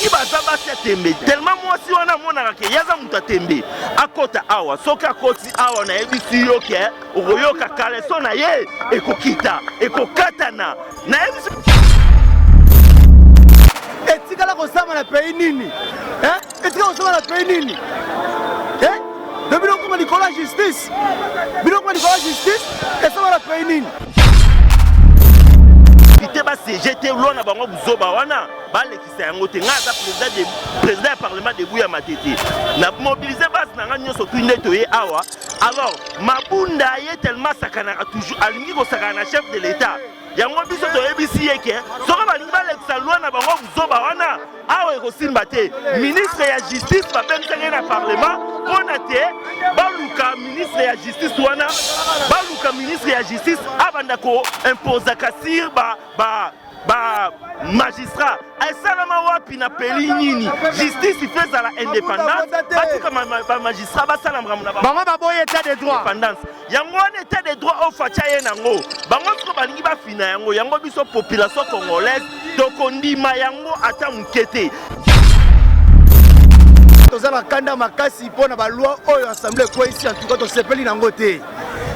soki baza basi ya tembe tellement mwasi wana monaka ke yaza mutu atembe akota awa soki akoti awa nayebisi yo ke okoyoka kaleso na ye ekokita ekokatana nayebisi etikala kosama na pays nini etikala kosama na pays nini de biloko ma likolo ya justice biloko ma likolo ya justice esama na pays nini te ba CGT lona bango buzoba wana balekisa yango te nga za président ya parlement de Buya Matete na mobiliser base na nga nyonso tuinde toye awa alors mabunda ye tellement sakanaka toujours alingi kosakana na chef de l'état yango biso toyebisi ye ke soki balingi balekisa lwa na bango buzoba wana awa ekosimba te ministre ya justice babengisaki na parlement mpona te baluka ministre ya justice wana baluka ministre ya justice abanda koimposaka sur magistrat esalama wapi na peli nini justice ife ezala indépendance batika magistrat basala makambo na bango baboya état de droit indépendance yango wana état de droit ofatia ye nango bango siko balingi bafina yango yango biso population congolaise tokondima yango ata moke te toza na kanda makasi mpona balwa oyo assemblée ekweyisi en tout cas tosepeli nango te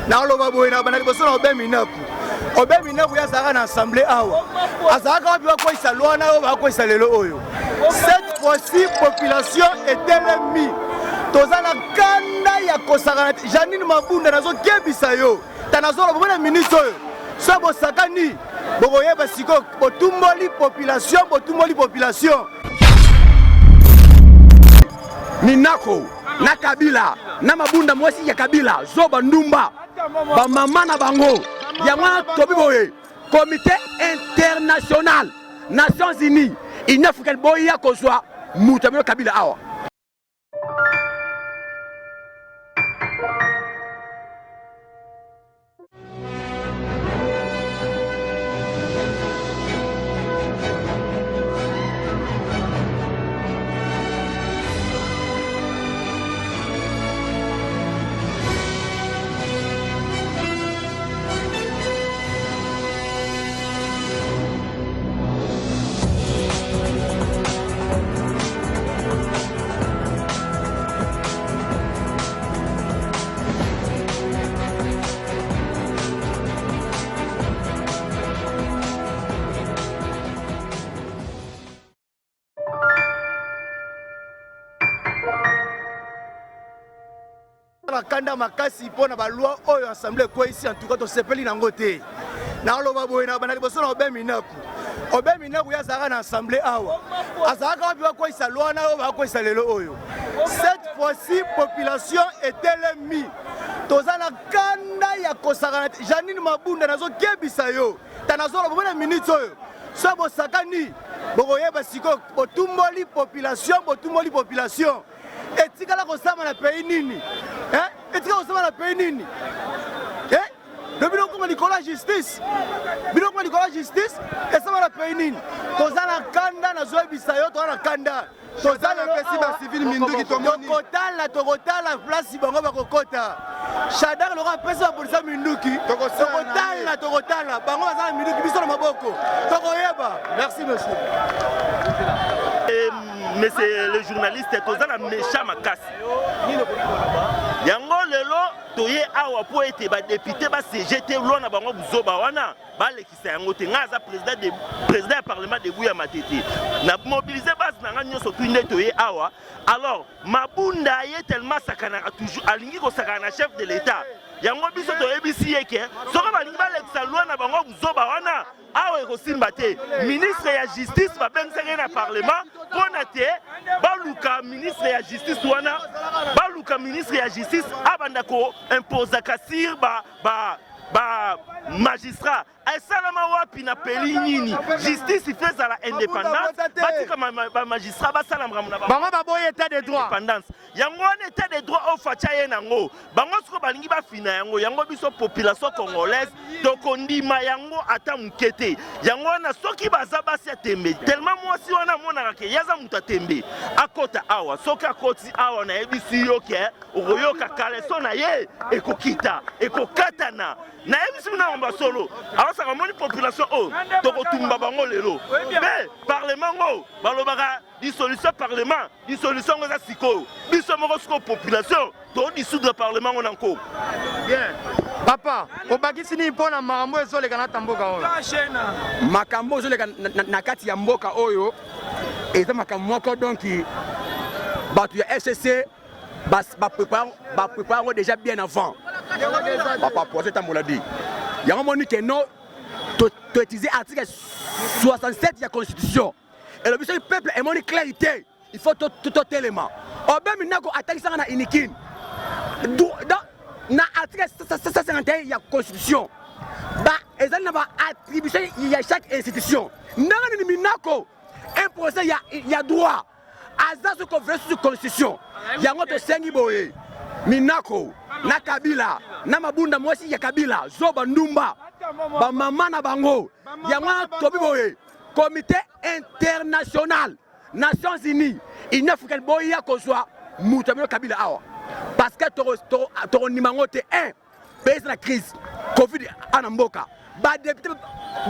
naoloba boye na bana liboso na obe minaku ye azalaka na assemblée awa azalaka wapi bakweyisa lwa na oyo bakweyisa lelo oyo cette fois-ci population etelemi toza na kanda ya kosakana Janine Mabunda nazokebisa yo ta nazoloba bona ministre oyo so bosakani bokoyeba sikoyo botumboli population Minako na Kabila na Mabunda mwasi ya Kabila Zoba Ndumba ba mama na bango ya mwana tobi boye comité international Nations Unies Union africaine boya kozwa mutamyo Kabila awa kanda makasi mpona balwa oyo assemblée ekweyisi en tout cas tosepeli nango te naoloba boye na bana liboso na obe minaku ye azalaka na assemblée awa azalaka wapi bakweyisa lwa na oyo bakweyisa lelo oyo cette fois-ci population etelemi toza na kanda ya kosakana Janine Mabunda nazokebisa yo ta nazoloba bona minute oyo so bosakani bokoyeba sikoyo botumboli population etikala kosama na pays nini etikala kosama na pays nini de biloko ma likolo ya justice esama na pays nini toza na kanda nazoyebisa yo toza na kanda toza napesi bacivile minduki tokotala place bango bakokota Shadak loko apesi bapolisa minduki tokotala bango baza na minduki biso na maboko tokoyeba merci monsieur monsieur le journaliste toza na méchant makasi yango lelo toye awa po ete badepute ba CGT lona bango buzoba wana balekisa yango te nga za président ya parlement de Buya Matete na mobiliser base na nga nyonso tuinde toye awa alors Mabunda ye tellement sakanaka toujours alingi kosakana na chef de l'état yango biso toyebisi ye ke soki balingi balekisa lwa na bango buzoba wana awa ekosimba te ministre ya justice babengisaki na parlement mpona te baluka ministre ya justice wana baluka ministre ya justice abanda koimposaka sur magistrat esalama wapi na peli nini justice ife ezala indépendance batika magistrat basala makambo na bango baboya état de droit indépendance yango wana état de droit ofatia ye nango bango siko balingi bafina yango biso population congolaise tokondima yango ata moke te yango wana soki baza basi ya tembe tellement mwasi wana monaka ke yaza mutu atembe akota awa soki akoti awa nayebisi yo ke okoyoka kaleso na ye ekokita ekokatana nayebisi bina mamba solo awasa ramoni population o tokotumba bango lelo mais parlement o balobaka dissolution parlement dissolution ngo eza sikoyo biso moko sikoyo population todissoudre parlement ngo na nkoko bien papa obakisi nini mpona makambo ezoleka na mboka oyo makambo ezoleka na kati ya mboka oyo eza makambo moko donc bato ya FCC baprépare yango déjà bien avant bapapoise etambola di yango moni ke no toutiliser article 67 ya constitution elobi soki peuple emoni clarité il faut totelema obemi nako atakisanga na inikine na article 151 ya constitution ezali na baattribution ya chaque institution ndenge nini minako un procès ya droit aza soko vrai sur constitution yango tosengi boye minako na kabila na mabunda mwasi ya kabila zoba ndumba bamama na bango yango tobi boye comité international Nations Unies Union africaine boya kozwa mutu amino kabila awa parce que toro nimango te un pays na crise covid ana mboka ba député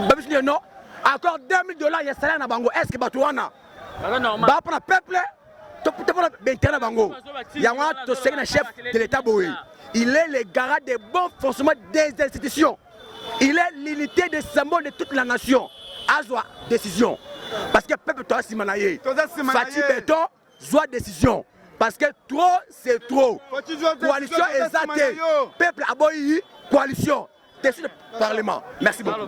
babisni no encore $2000 ya salaire na bango est-ce que bato wana ba pour le peuple topona bentena bango yango to segna chef de l'état boye il est le garant des bons fonctionnements des institutions il est l'unité des symboles de toute la nation azwa décision parce que peuple to simanaye Fati Beton zwa décision parce que trop c'est trop coalition exacte peuple aboyi coalition décision du parlement merci beaucoup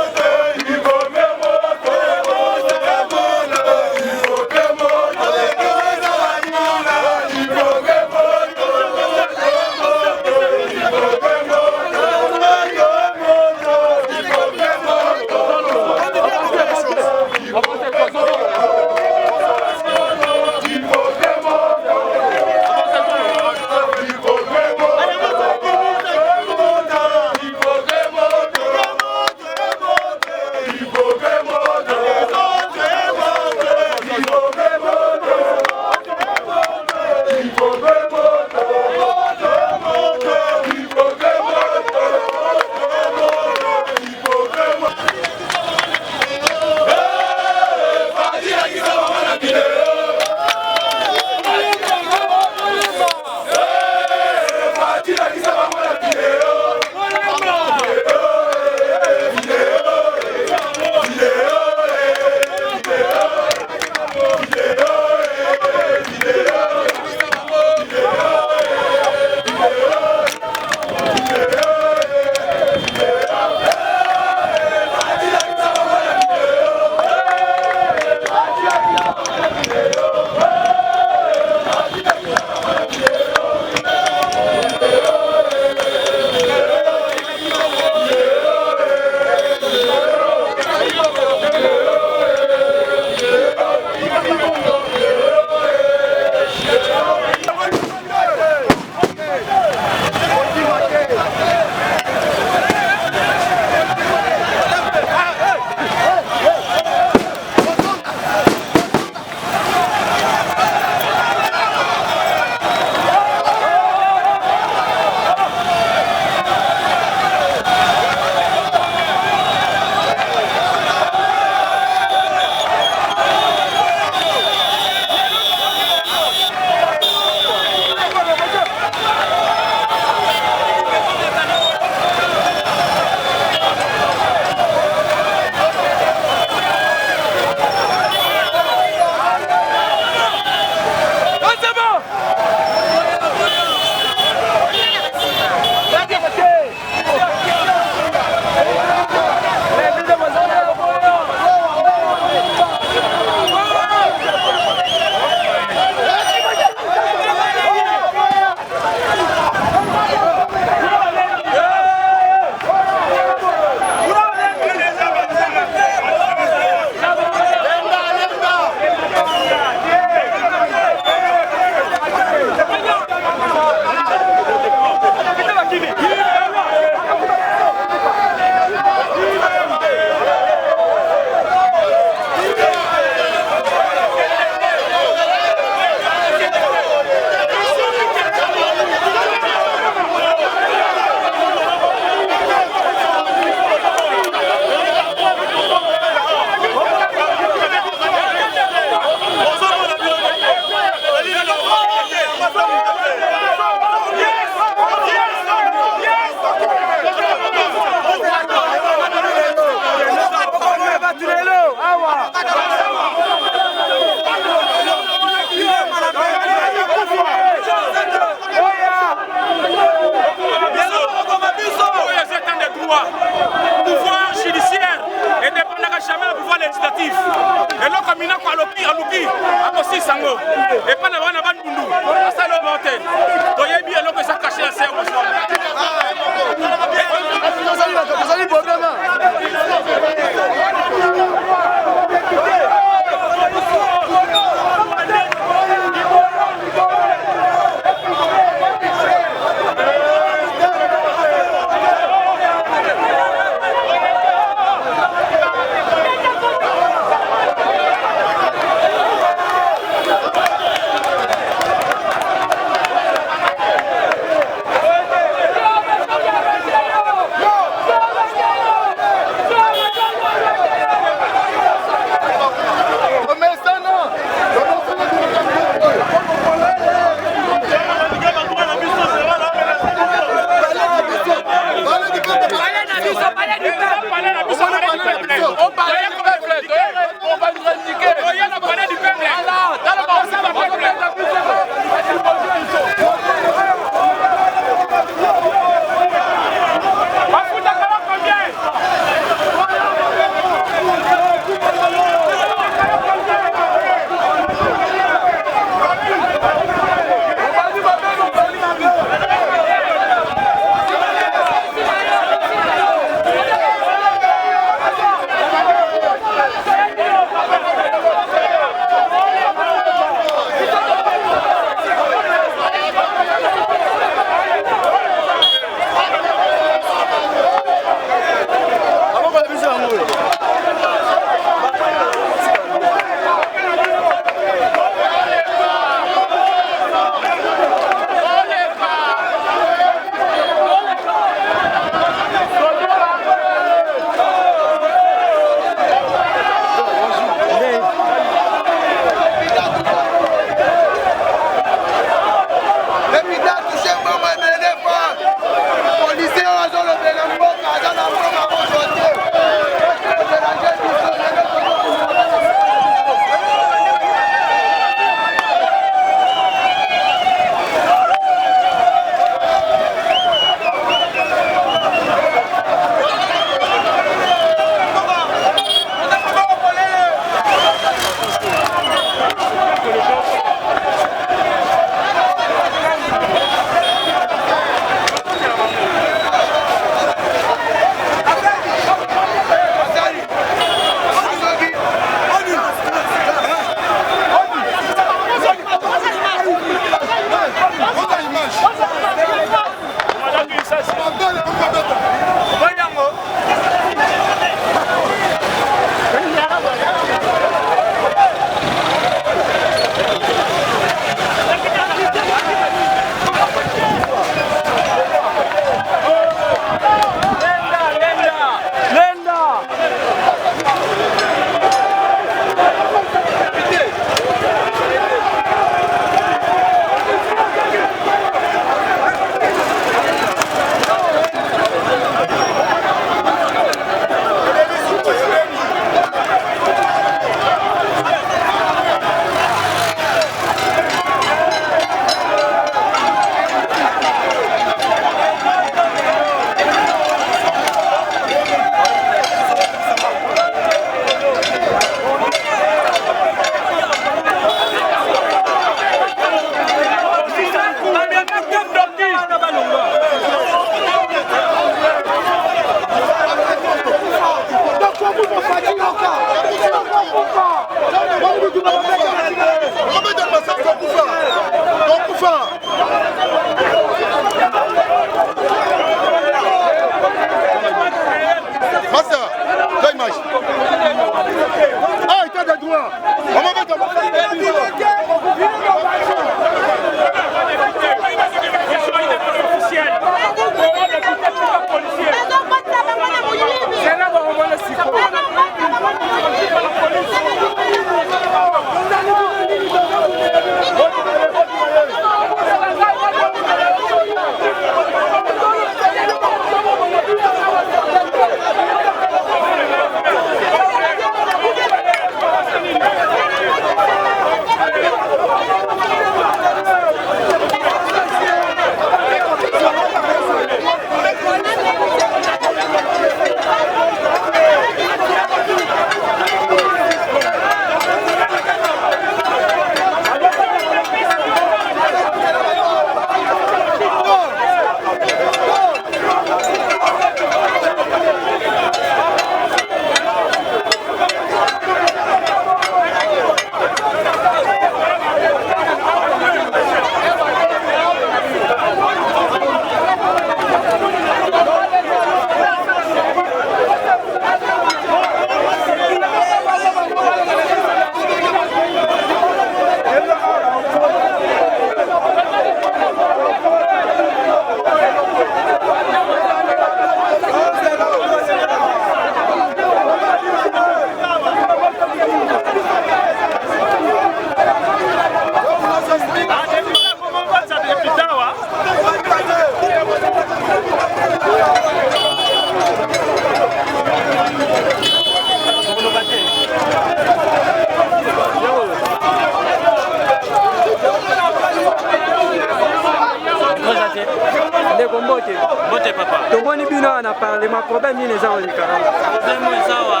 te papa. tomoni bino na parlement problème nini eza kolekana Problème eza wa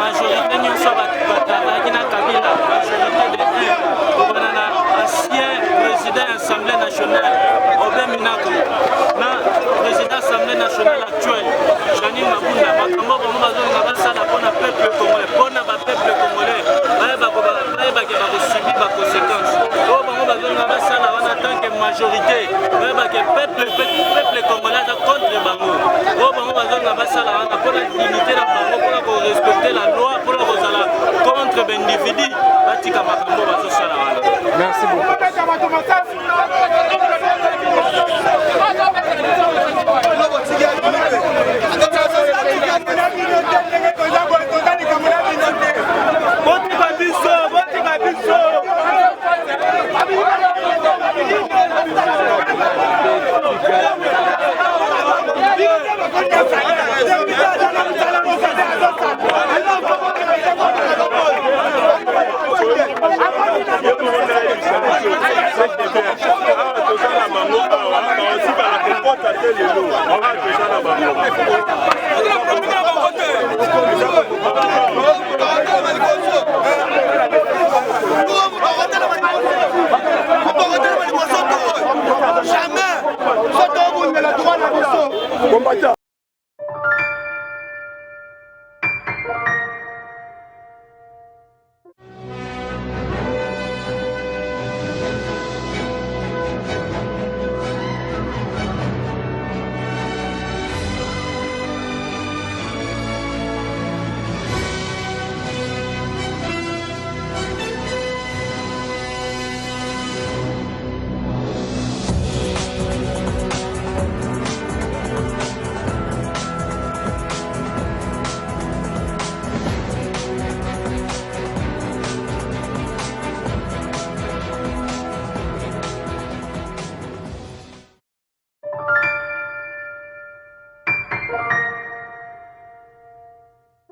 majorité nyonso batravaillaki na Kabila majorité de wana na ancien président ya Assemblée nationale Obe Minako na président Assemblée nationale actuel Janine Mabunda makambo bango bazolinga basala mpona peuple congolais mpona bapeuple congolais bayebake bakosubi baconséquence oyo bango bazolinga basala wana tanke majorité bayebake peuple congolais aza contre bango oyo bango bazolinga basala wana mpona dignité na bango mpona korespecte la loi mpona kozala contre baindividu batika makambo bazosala wana. Merci beaucoup. Tozala bango awa, aussi bala kokota te lelo, awa tozala bango.